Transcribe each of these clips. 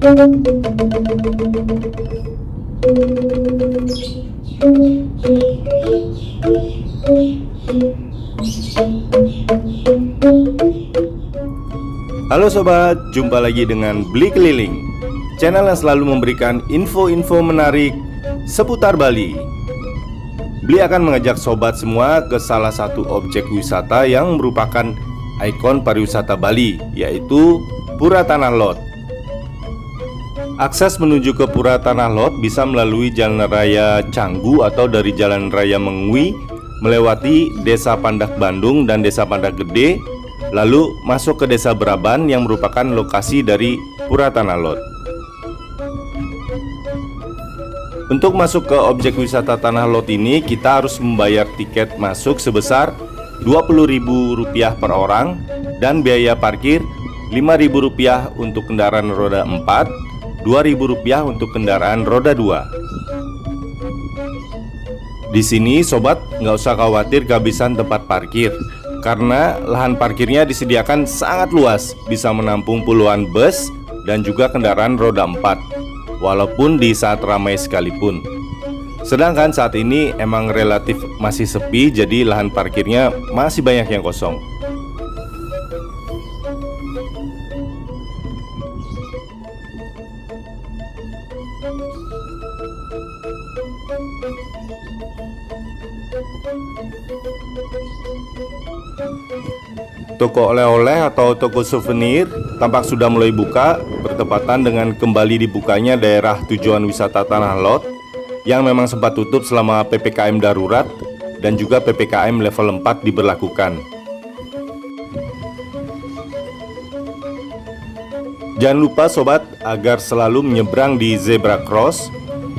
Halo sobat, jumpa lagi dengan Bli Keliling, channel yang selalu memberikan info-info menarik seputar Bali. Bli akan mengajak sobat semua ke salah satu objek wisata yang merupakan ikon pariwisata Bali, yaitu Pura Tanah Lot. Akses menuju ke Pura Tanah Lot bisa melalui Jalan Raya Canggu atau dari Jalan Raya Mengwi, melewati Desa Pandak Bandung dan Desa Pandak Gede, lalu masuk ke Desa Beraban yang merupakan lokasi dari Pura Tanah Lot. Untuk masuk ke objek wisata Tanah Lot ini, kita harus membayar tiket masuk sebesar Rp20.000 per orang dan biaya parkir Rp5.000 untuk kendaraan roda 4, Rp2.000 untuk kendaraan roda 2. Di sini sobat nggak usah khawatir kehabisan tempat parkir, karena lahan parkirnya disediakan sangat luas, bisa menampung puluhan bus dan juga kendaraan roda 4, walaupun di saat ramai sekalipun. Sedangkan saat ini emang relatif masih sepi, jadi lahan parkirnya masih banyak yang kosong. Toko oleh-oleh atau toko souvenir tampak sudah mulai buka, bertepatan dengan kembali dibukanya daerah tujuan wisata Tanah Lot yang memang sempat tutup selama PPKM darurat dan juga PPKM level 4 diberlakukan. Jangan lupa sobat agar selalu menyeberang di zebra cross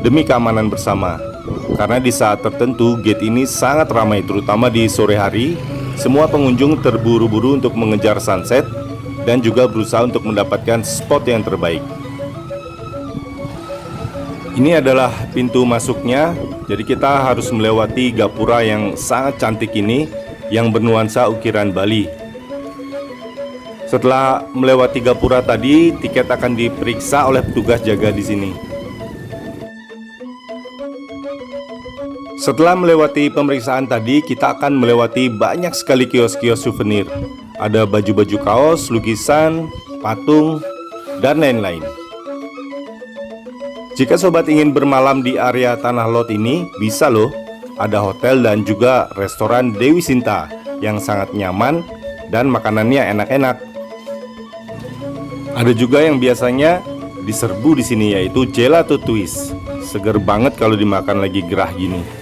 demi keamanan bersama, karena di saat tertentu gate ini sangat ramai, terutama di sore hari. Semua pengunjung terburu-buru untuk mengejar sunset dan juga berusaha untuk mendapatkan spot yang terbaik. Ini adalah pintu masuknya, jadi kita harus melewati gapura yang sangat cantik ini yang bernuansa ukiran Bali. Setelah melewati gapura tadi, tiket akan diperiksa oleh petugas jaga di sini. Setelah melewati pemeriksaan tadi, kita akan melewati banyak sekali kios-kios souvenir. Ada baju-baju kaos, lukisan, patung, dan lain-lain. Jika sobat ingin bermalam di area Tanah Lot ini, bisa loh. Ada hotel dan juga restoran Dewi Sinta yang sangat nyaman dan makanannya enak-enak. Ada juga yang biasanya diserbu di sini, yaitu gelato twist. Seger banget kalau dimakan lagi gerah gini.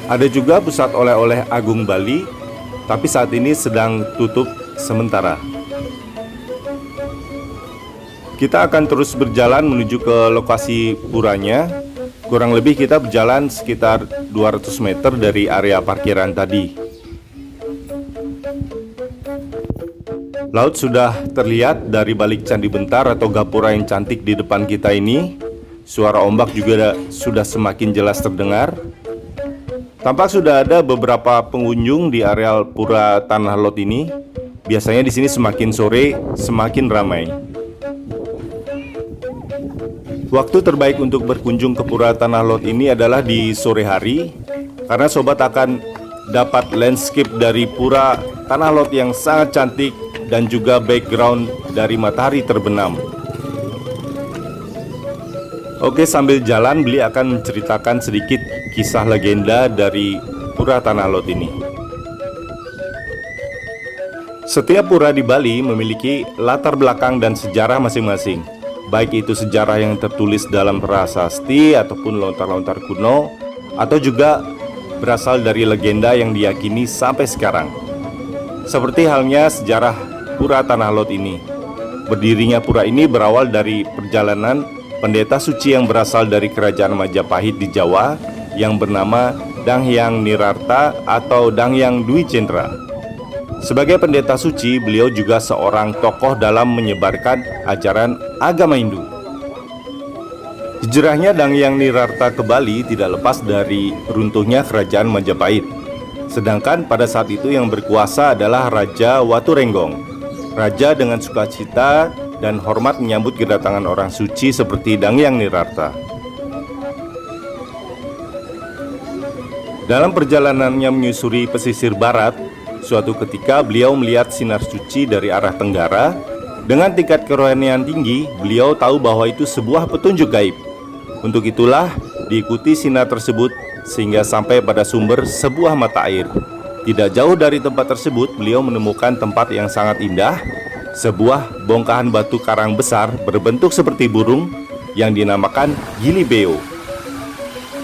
Ada juga pusat oleh-oleh Agung Bali, tapi saat ini sedang tutup sementara. Kita akan terus berjalan menuju ke lokasi puranya. Kurang lebih kita berjalan sekitar 200 meter dari area parkiran tadi. Laut sudah terlihat dari balik Candi Bentar atau gapura yang cantik di depan kita ini. Suara ombak juga sudah semakin jelas terdengar. Tampak sudah ada beberapa pengunjung di areal Pura Tanah Lot ini. Biasanya di sini semakin sore semakin ramai. Waktu terbaik untuk berkunjung ke Pura Tanah Lot ini adalah di sore hari, karena sobat akan dapat landscape dari Pura Tanah Lot yang sangat cantik dan juga background dari matahari terbenam. Oke, sambil jalan Bli akan menceritakan sedikit kisah legenda dari Pura Tanah Lot ini. Setiap pura di Bali memiliki latar belakang dan sejarah masing-masing, baik itu sejarah yang tertulis dalam prasasti ataupun lontar-lontar kuno, atau juga berasal dari legenda yang diyakini sampai sekarang. Seperti halnya sejarah Pura Tanah Lot ini. Berdirinya pura ini berawal dari perjalanan pendeta suci yang berasal dari kerajaan Majapahit di Jawa yang bernama Danghyang Nirarta atau Danghyang Dwi Cendra. Sebagai pendeta suci, beliau juga seorang tokoh dalam menyebarkan ajaran agama Hindu. Hijrahnya Danghyang Nirarta ke Bali tidak lepas dari runtuhnya kerajaan Majapahit. Sedangkan pada saat itu yang berkuasa adalah Raja Waturenggong. Raja dengan sukacita dan hormat menyambut kedatangan orang suci seperti Dangyang Nirarta. Dalam perjalanannya menyusuri pesisir barat, suatu ketika beliau melihat sinar suci dari arah tenggara. Dengan tingkat kerohanian tinggi, beliau tahu bahwa itu sebuah petunjuk gaib. Untuk itulah diikuti sinar tersebut sehingga sampai pada sumber sebuah mata air. Tidak jauh dari tempat tersebut, beliau menemukan tempat yang sangat indah, sebuah bongkahan batu karang besar berbentuk seperti burung yang dinamakan Gili Beo.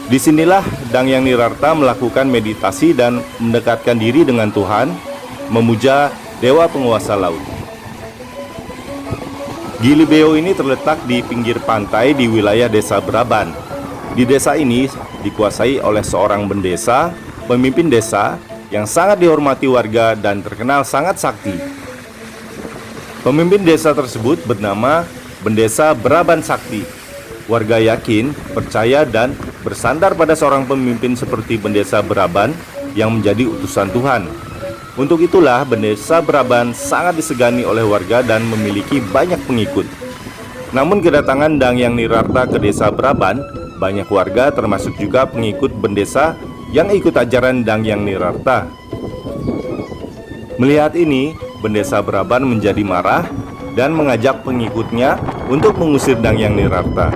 Disinilah Dangyang Nirarta melakukan meditasi dan mendekatkan diri dengan Tuhan, memuja dewa penguasa laut. Gili Beo ini terletak di pinggir pantai di wilayah desa Braban. Di desa ini dikuasai oleh seorang bendesa, pemimpin desa yang sangat dihormati warga dan terkenal sangat sakti. Pemimpin desa tersebut bernama Bendesa Braban Sakti. Warga yakin, percaya, dan bersandar pada seorang pemimpin seperti Bendesa Braban yang menjadi utusan Tuhan. Untuk itulah Bendesa Braban sangat disegani oleh warga dan memiliki banyak pengikut. Namun kedatangan Dangyang Nirarta ke desa Braban, banyak warga termasuk juga pengikut Bendesa yang ikut ajaran Dangyang Nirarta. Melihat ini, Bendesa Braban menjadi marah dan mengajak pengikutnya untuk mengusir Dangyang Nirarta.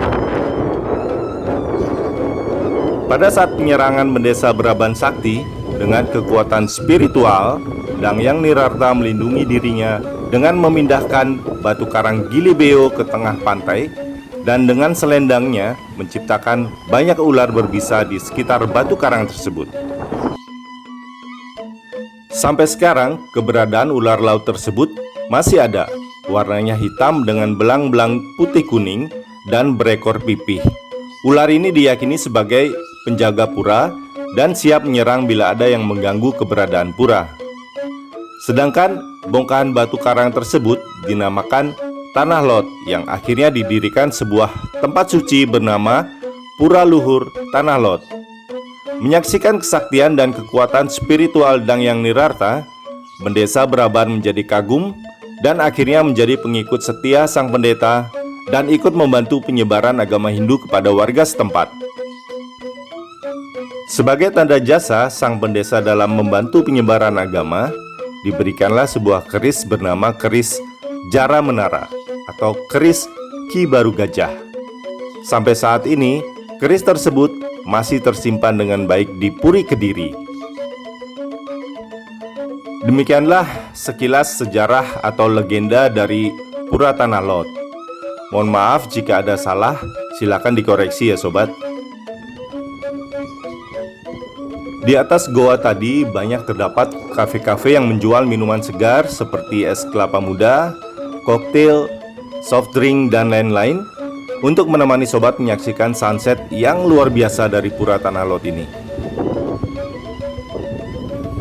Pada saat penyerangan Bendesa Braban Sakti, dengan kekuatan spiritual, Dangyang Nirarta melindungi dirinya dengan memindahkan batu karang Gili Beo ke tengah pantai dan dengan selendangnya menciptakan banyak ular berbisa di sekitar batu karang tersebut. Sampai sekarang, keberadaan ular laut tersebut masih ada. Warnanya hitam dengan belang-belang putih kuning dan berekor pipih. Ular ini diyakini sebagai penjaga pura dan siap menyerang bila ada yang mengganggu keberadaan pura. Sedangkan bongkahan batu karang tersebut dinamakan Tanah Lot yang akhirnya didirikan sebuah tempat suci bernama Pura Luhur Tanah Lot. Menyaksikan kesaktian dan kekuatan spiritual Dangyang Nirarta, Bendesa Braban menjadi kagum dan akhirnya menjadi pengikut setia sang pendeta dan ikut membantu penyebaran agama Hindu kepada warga setempat. Sebagai tanda jasa sang pendeta dalam membantu penyebaran agama, diberikanlah sebuah keris bernama keris Jara Menara atau keris Ki Baru Gajah. Sampai saat ini, keris tersebut masih tersimpan dengan baik di Puri Kediri. Demikianlah sekilas sejarah atau legenda dari Pura Tanah Lot. Mohon maaf jika ada salah, silakan dikoreksi ya sobat. Di atas goa tadi banyak terdapat kafe-kafe yang menjual minuman segar seperti es kelapa muda, koktail, soft drink, dan lain-lain untuk menemani sobat menyaksikan sunset yang luar biasa dari Pura Tanah Lot ini.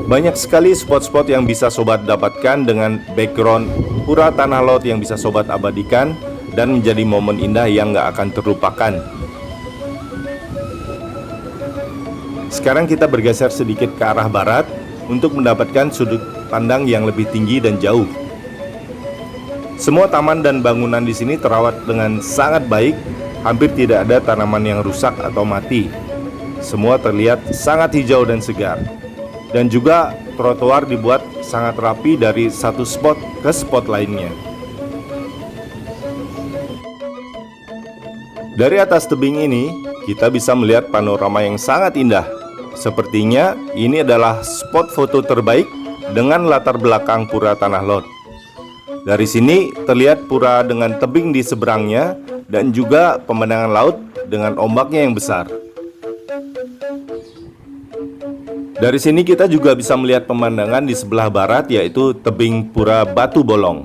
Banyak sekali spot-spot yang bisa sobat dapatkan dengan background Pura Tanah Lot yang bisa sobat abadikan dan menjadi momen indah yang gak akan terlupakan. Sekarang kita bergeser sedikit ke arah barat untuk mendapatkan sudut pandang yang lebih tinggi dan jauh. Semua taman dan bangunan di sini terawat dengan sangat baik, hampir tidak ada tanaman yang rusak atau mati. Semua terlihat sangat hijau dan segar. Dan juga trotoar dibuat sangat rapi dari satu spot ke spot lainnya. Dari atas tebing ini, kita bisa melihat panorama yang sangat indah. Sepertinya ini adalah spot foto terbaik dengan latar belakang Pura Tanah Lot. Dari sini terlihat pura dengan tebing di seberangnya dan juga pemandangan laut dengan ombaknya yang besar. Dari sini kita juga bisa melihat pemandangan di sebelah barat, yaitu tebing Pura Batu Bolong.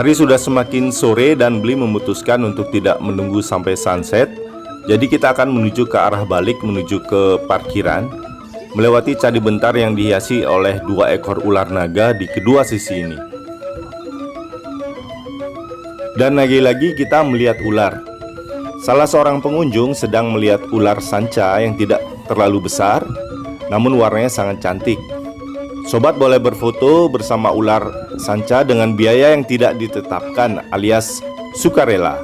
Hari sudah semakin sore dan Bli memutuskan untuk tidak menunggu sampai sunset. Jadi kita akan menuju ke arah balik, menuju ke parkiran. melewati candi bentar yang dihiasi oleh 2 ekor ular naga di kedua sisi ini. Dan lagi-lagi kita melihat ular. Salah seorang pengunjung sedang melihat ular sanca yang tidak terlalu besar, namun warnanya sangat cantik. Sobat boleh berfoto bersama ular sanca dengan biaya yang tidak ditetapkan alias sukarela.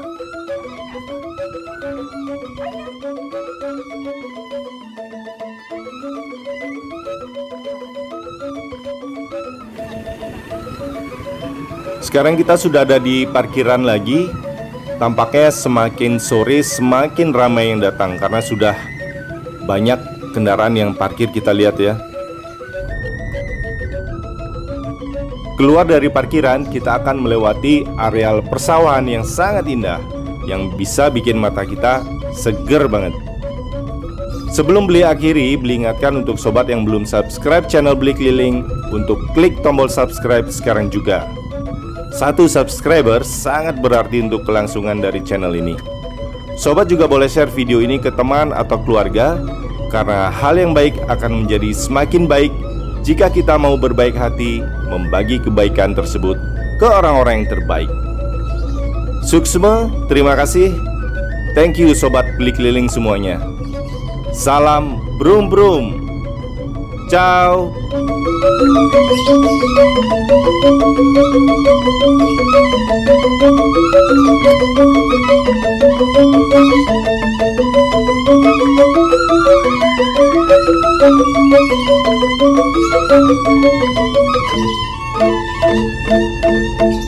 Sekarang kita sudah ada di parkiran lagi. Tampaknya semakin sore semakin ramai yang datang karena sudah banyak kendaraan yang parkir, kita lihat ya. Keluar dari parkiran, kita akan melewati areal persawahan yang sangat indah, yang bisa bikin mata kita seger banget. Sebelum beli akhiri, beli ingatkan untuk sobat yang belum subscribe channel Beli Keliling untuk klik tombol subscribe sekarang juga. 1 subscriber sangat berarti untuk kelangsungan dari channel ini. Sobat juga boleh share video ini ke teman atau keluarga, karena hal yang baik akan menjadi semakin baik jika kita mau berbaik hati membagi kebaikan tersebut ke orang-orang yang terbaik. Suksma, terima kasih. Thank you sobat Beli Keliling semuanya. Salam brum brum. Ciao. Thank you.